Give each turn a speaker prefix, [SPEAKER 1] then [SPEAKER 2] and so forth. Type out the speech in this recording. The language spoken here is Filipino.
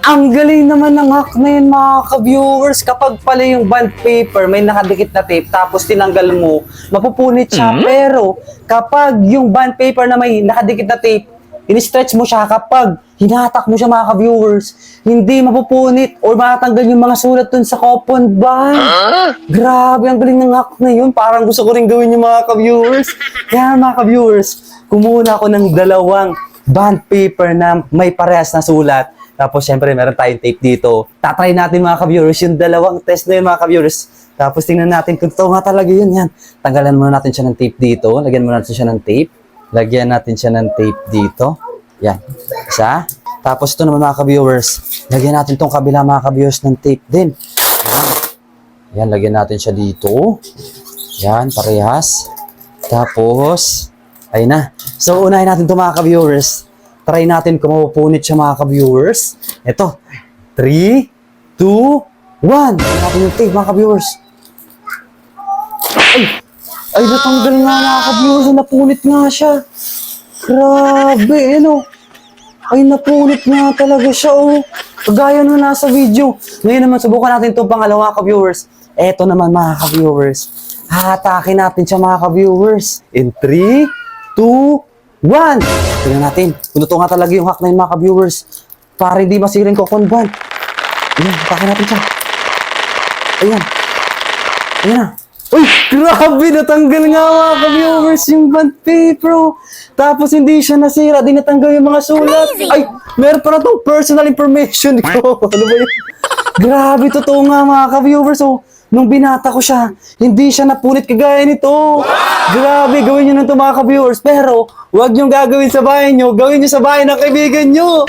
[SPEAKER 1] Ang galing naman ng hack na yun mga ka-viewers. Kapag pala yung bond paper may nakadikit na tape tapos tinanggal mo, mapupunit siya. Pero kapag yung bond paper na may nakadikit na tape, in-stretch mo siya, kapag hinatak mo siya mga ka-viewers, hindi mapupunit or matanggal yung mga sulat dun sa coupon bond. Grabe, ang galing ng hack na yun. Parang gusto ko rin gawin yung mga ka-viewers. Kaya mga ka-viewers, kumuha ako ng dalawang bond paper na may parehas na sulat. Tapos, syempre, meron tayong tape dito. Tatry natin mga ka-viewers yung dalawang test na yun mga ka-viewers. Tapos, tingnan natin kung totoo nga talaga yun. Yan. Tanggalan muna natin siya ng tape dito. Lagyan muna natin siya ng tape. Lagyan natin siya ng tape dito. Yan. Isa. Tapos, ito naman mga ka-viewers. Lagyan natin itong kabila mga ka-viewers ng tape din. Yan. Yan, lagyan natin siya dito. Yan, parehas. Tapos, ayun na. So, unahin natin ito mga ka-viewers. Try natin kung mapupunit siya mga ka-viewers. Ito. 3, 2, 1. Try natin yung tape mga ka-viewers. Ay, natanggal nga mga ka-viewers. Napunit nga siya. Grabe, ano. Ay, napunit nga talaga siya, oh. Kagaya nung nasa video. Ngayon naman, subukan natin itong pangalawa ka-viewers. Eto naman mga ka-viewers. Hahatakin natin siya mga ka-viewers. In 3, 2, 1! Tingnan natin. Kung ito nga talaga yung hack na yun mga ka-viewers. Para hindi masirin ko konban. Ayan, hatakin natin siya. Ayan. Ayan na. Uy! Grabe! Natanggal nga mga ka-viewers yung bond paper. Tapos hindi siya nasira. Di natanggal yung mga sulat. Ay! Meron pa na itong personal information ko. Ano ba yun? Grabe! Totoo nga mga ka-viewers. Oh. Nung binata ko siya, hindi siya napunit kagaya nito. Wow! Grabe, gawin nyo nito mga ka-viewers. Pero, huwag nyo gagawin sa bahay nyo. Gawin nyo sa bahay ng kaibigan nyo.